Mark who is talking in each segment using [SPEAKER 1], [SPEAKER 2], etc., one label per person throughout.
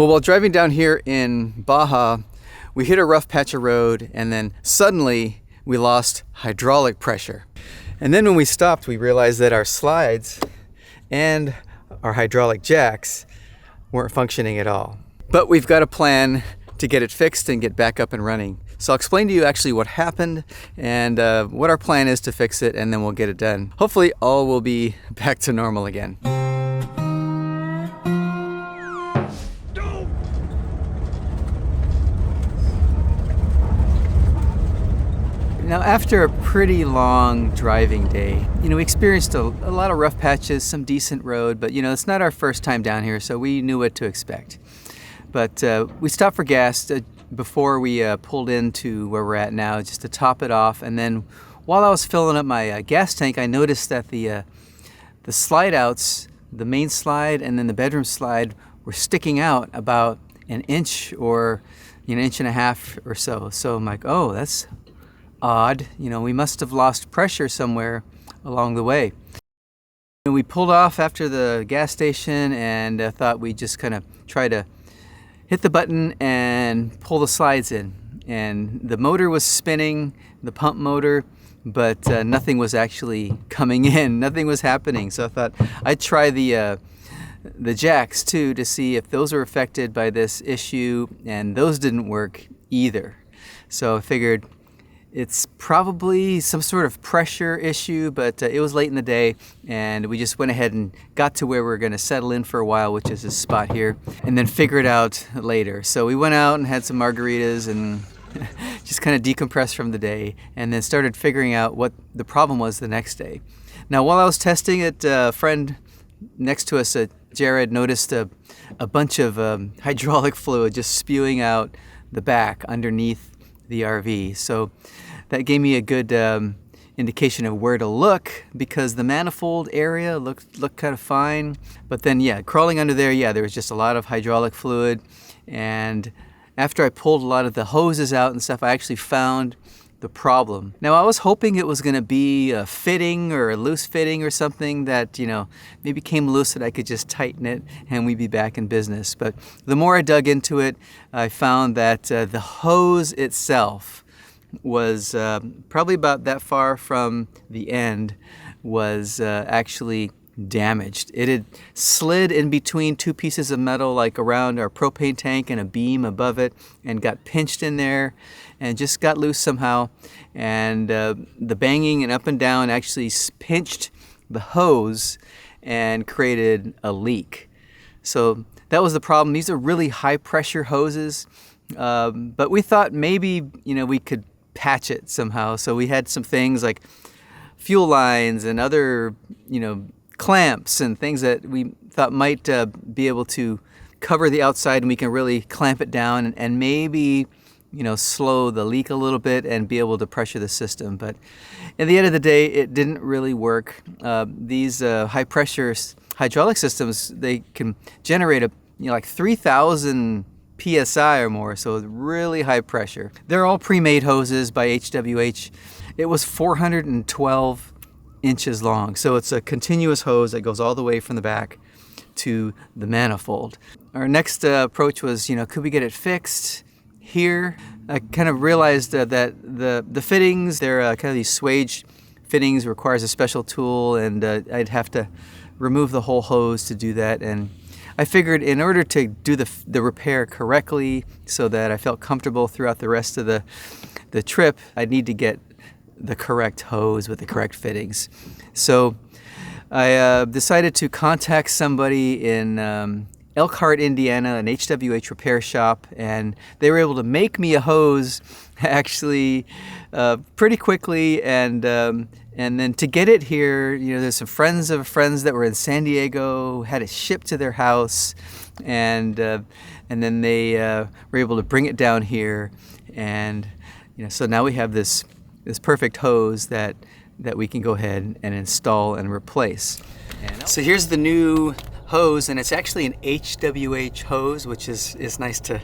[SPEAKER 1] Well, while driving down here in Baja, we hit a rough patch of road and then suddenly we lost hydraulic pressure. And then when we stopped, we realized that our slides and our hydraulic jacks weren't functioning at all. But we've got a plan to get it fixed and get back up and running. So I'll explain to you actually what happened and what our plan is to fix it, and then we'll get it done. Hopefully all will be back to normal again. Now, after a pretty long driving day, we experienced a lot of rough patches, some decent road, but it's not our first time down here, so we knew what to expect. But we stopped for gas before we pulled into where we're at now, just to top it off. And then while I was filling up my gas tank, I noticed that the slide outs, the main slide and then the bedroom slide, were sticking out about an inch or an inch and a half or so. So I'm like, oh, that's odd. We must have lost pressure somewhere along the way. We pulled off after the gas station and thought we'd just kind of try to hit the button and pull the slides in. And the motor was spinning, the pump motor, but nothing was actually coming in. Nothing was happening. So I thought I'd try the jacks too to see if those were affected by this issue, and those didn't work either. So I figured it's probably some sort of pressure issue, but it was late in the day and we just went ahead and got to where we're going to settle in for a while, which is this spot here, and then figure it out later. So we went out and had some margaritas and just kind of decompressed from the day, and then started figuring out what the problem was the next day. Now, while I was testing it, a friend next to us, Jared, noticed a bunch of hydraulic fluid just spewing out the back underneath the RV. So that gave me a good indication of where to look, because the manifold area looked kind of fine, but then crawling under there, there was just a lot of hydraulic fluid. And after I pulled a lot of the hoses out and stuff, I actually found the problem. Now, I was hoping it was going to be a fitting or a loose fitting or something that maybe came loose, that I could just tighten it and we'd be back in business. But the more I dug into it, I found that the hose itself was probably about that far from the end, was actually damaged. It had slid in between two pieces of metal, like around our propane tank and a beam above it, and got pinched in there and just got loose somehow. And the banging and up and down actually pinched the hose and created a leak. So that was the problem. These are really high pressure hoses, but we thought maybe we could patch it somehow. So we had some things like fuel lines and other clamps and things that we thought might be able to cover the outside, and we can really clamp it down and maybe slow the leak a little bit and be able to pressure the system. But at the end of the day, it didn't really work. These high pressure hydraulic systems, they can generate like 3,000 PSI or more, so really high pressure. They're all pre-made hoses by HWH. It was 412 inches long, so it's a continuous hose that goes all the way from the back to the manifold. Our next approach was, could we get it fixed here? I kind of realized that the fittings, they're kind of these swage fittings, requires a special tool, and I'd have to remove the whole hose to do that. And I figured in order to do the repair correctly, so that I felt comfortable throughout the rest of the trip, I'd need to get the correct hose with the correct fittings. So I decided to contact somebody in Elkhart, Indiana, an HWH repair shop, and they were able to make me a hose actually pretty quickly. And then to get it here, there's some friends of friends that were in San Diego, had it shipped to their house, and then they were able to bring it down here, and so now we have this perfect hose that we can go ahead and install and replace. So here's the new hose, and it's actually an HWH hose, which is nice to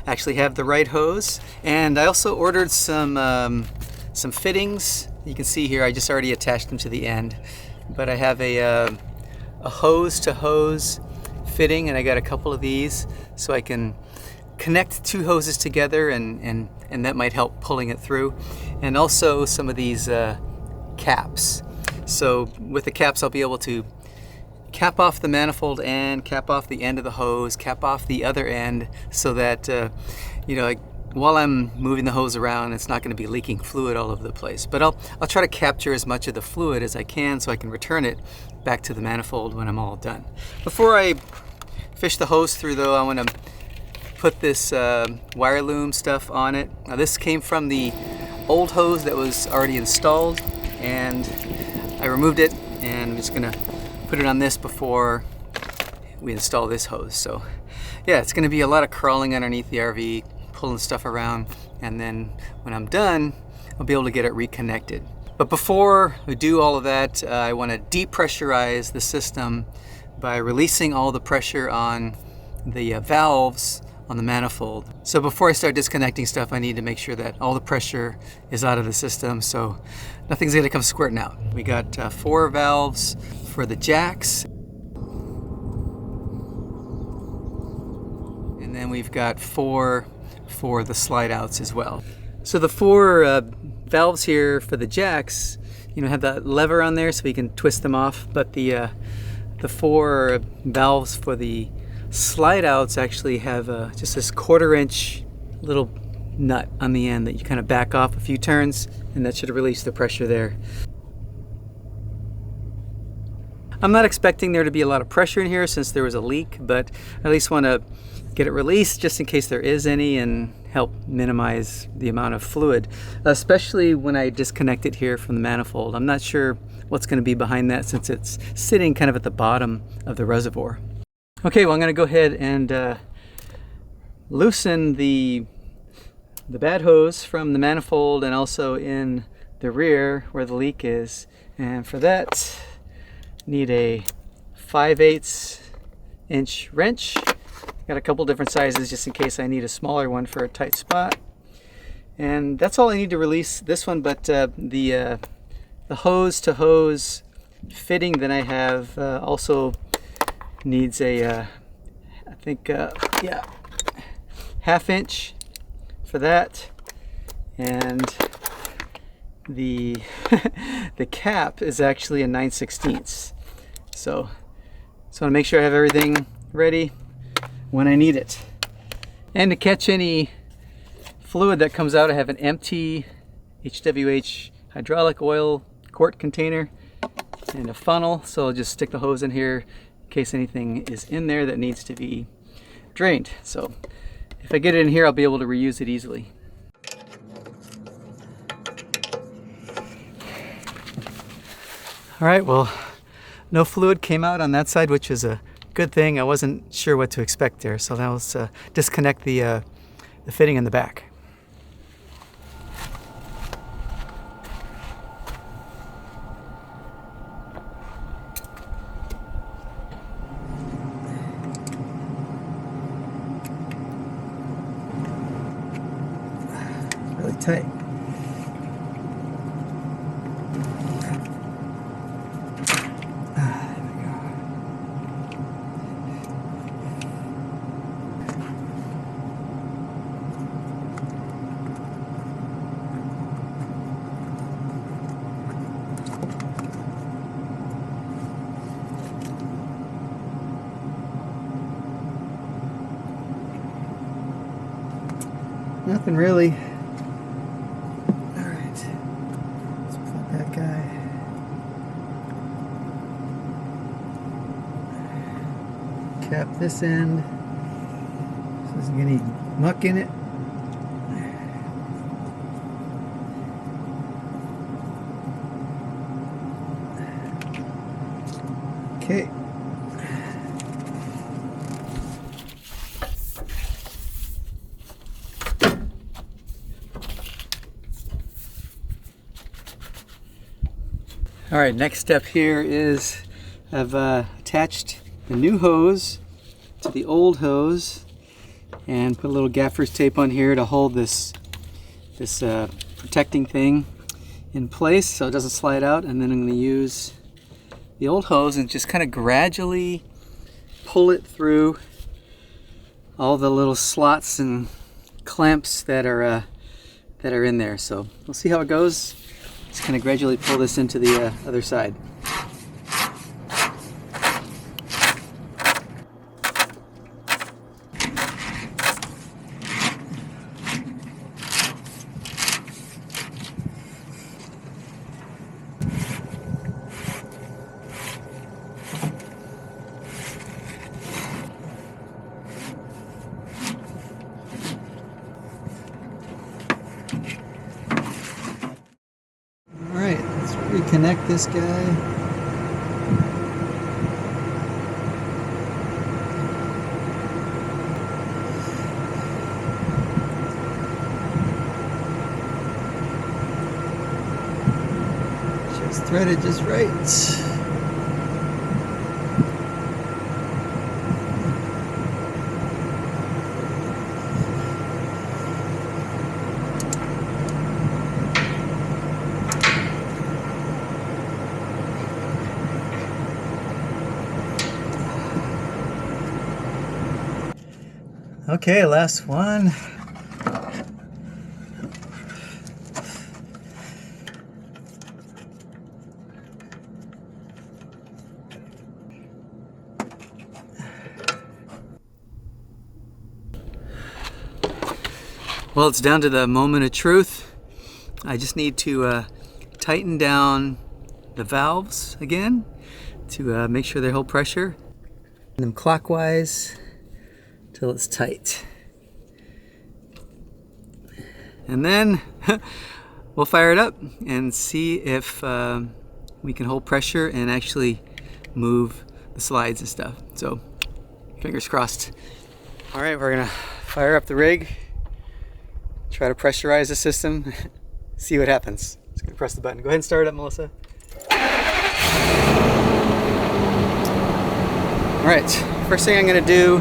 [SPEAKER 1] actually have the right hose. And I also ordered some fittings. You can see here, I just already attached them to the end, but I have a hose to hose fitting, and I got a couple of these so I can connect two hoses together, and that might help pulling it through. And also some of these caps. So with the caps I'll be able to cap off the manifold and cap off the end of the hose, cap off the other end, so that while I'm moving the hose around, it's not going to be leaking fluid all over the place. But I'll try to capture as much of the fluid as I can so I can return it back to the manifold when I'm all done. Before I fish the hose through though, I want to put this wire loom stuff on it. Now this came from the old hose that was already installed, and I removed it, and I'm just going to put it on this before we install this hose. So yeah, it's going to be a lot of crawling underneath the RV, pulling stuff around, and then when I'm done I'll be able to get it reconnected. But before we do all of that, I want to depressurize the system by releasing all the pressure on the valves on the manifold. So before I start disconnecting stuff, I need to make sure that all the pressure is out of the system so nothing's going to come squirting out. We got 4 valves for the jacks, and then we've got 4 for the slide outs as well. So the 4 valves here for the jacks, have that lever on there so we can twist them off, but the 4 valves for the slide outs actually have just this 1/4 inch little nut on the end that you kind of back off a few turns, and that should release the pressure there. I'm not expecting there to be a lot of pressure in here since there was a leak, but I at least want to get it released just in case there is any and help minimize the amount of fluid, especially when I disconnect it here from the manifold. I'm not sure what's going to be behind that since it's sitting kind of at the bottom of the reservoir. Okay, well I'm going to go ahead and loosen the bad hose from the manifold and also in the rear where the leak is, and for that need a 5/8 inch wrench. Got a couple different sizes just in case I need a smaller one for a tight spot. And that's all I need to release this one, but the hose to hose fitting that I have also needs a I think 1/2 inch for that, and the the cap is actually a 9/16. So just want to make sure I have everything ready when I need it. And to catch any fluid that comes out, I have an empty HWH hydraulic oil quart container and a funnel, so I'll just stick the hose in here in case anything is in there that needs to be drained. So if I get it in here, I'll be able to reuse it easily. All right, well, no fluid came out on that side, which is a good thing. I wasn't sure what to expect there, so now let's disconnect the fitting in the back. It's really tight. Nothing really. All right, let's plug that guy. Cap this end so there isn't any muck in it. Okay. All right, next step here is I've attached the new hose to the old hose and put a little gaffer's tape on here to hold this protecting thing in place so it doesn't slide out. And then I'm going to use the old hose and just kind of gradually pull it through all the little slots and clamps that are in there. So we'll see how it goes. Just kind of gradually pull this into the other side. Alright, let's reconnect this guy. Just threaded just right. Okay, last one. Well, it's down to the moment of truth. I just need to tighten down the valves again to make sure they hold pressure. And them clockwise till it's tight. And then we'll fire it up and see if we can hold pressure and actually move the slides and stuff. So fingers crossed. All right, we're gonna fire up the rig, try to pressurize the system, see what happens. Just gonna press the button. Go ahead and start it up, Melissa. All right, first thing I'm gonna do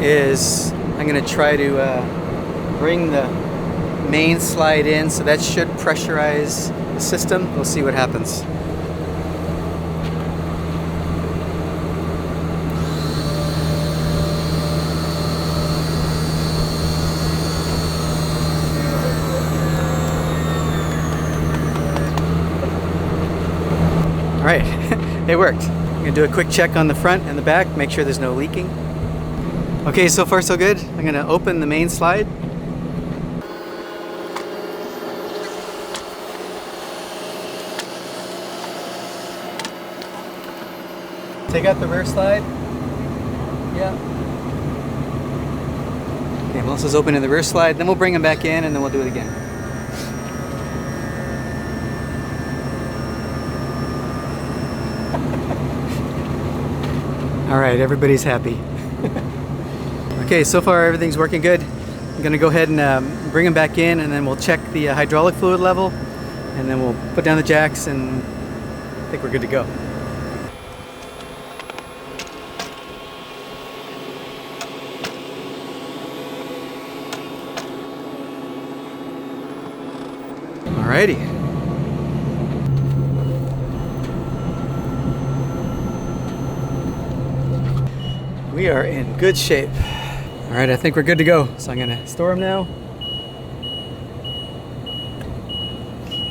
[SPEAKER 1] is I'm gonna try to bring the main slide in, so that should pressurize the system. We'll see what happens. All right, it worked. I'm gonna do a quick check on the front and the back, make sure there's no leaking. Okay, so far so good. I'm gonna open the main slide. Take out the rear slide. Yeah. Okay, Melissa's opening the rear slide. Then we'll bring them back in and then we'll do it again. All right, everybody's happy. Okay, so far everything's working good. I'm gonna go ahead and bring them back in, and then we'll check the hydraulic fluid level, and then we'll put down the jacks, and I think we're good to go. Alrighty. We are in good shape. All right, I think we're good to go. So I'm gonna store them now.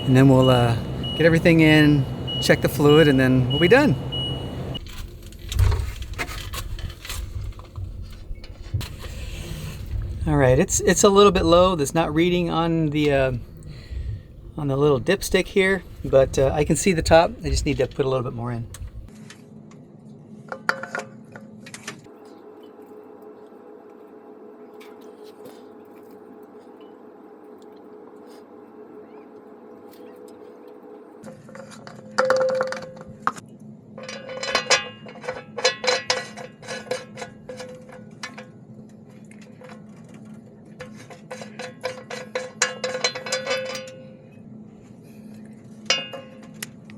[SPEAKER 1] And then we'll get everything in, check the fluid, and then we'll be done. All right, it's a little bit low. That's not reading on the little dipstick here, but I can see the top. I just need to put a little bit more in.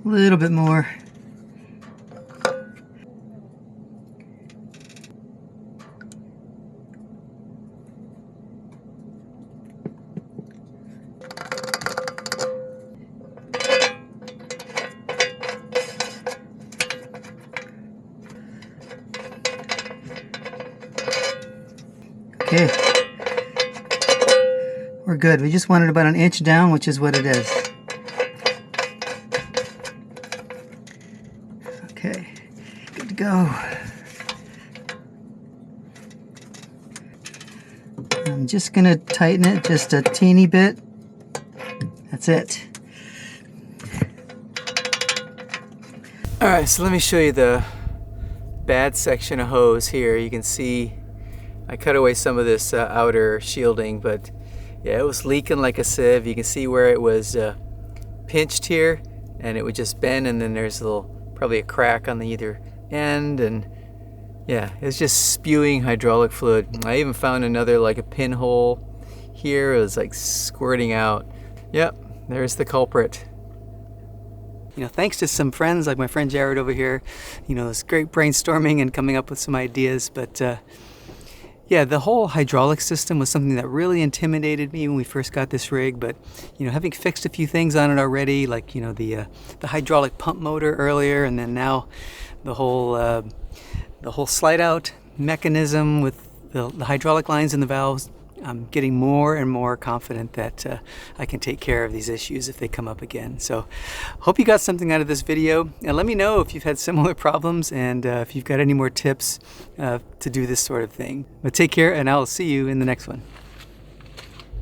[SPEAKER 1] A little bit more. Okay. We're good. We just wanted about an inch down, which is what it is. Okay, good to go. I'm just gonna tighten it just a teeny bit. That's it. All right, so let me show you the bad section of hose here. You can see I cut away some of this outer shielding, but yeah, it was leaking like a sieve. You can see where it was pinched here, and it would just bend, and then there's a little, probably a crack on the either end, and yeah, it was just spewing hydraulic fluid. I even found another, like a pinhole here. It was like squirting out. Yep, there's the culprit. You know, thanks to some friends like my friend Jared over here, you know, it's great brainstorming and coming up with some ideas. But yeah, the whole hydraulic system was something that really intimidated me when we first got this rig. But you know, having fixed a few things on it already, like you know the hydraulic pump motor earlier, and then now the whole slide out mechanism with the hydraulic lines and the valves, I'm getting more and more confident that I can take care of these issues if they come up again. So hope you got something out of this video, and let me know if you've had similar problems and if you've got any more tips to do this sort of thing. But take care, and I'll see you in the next one.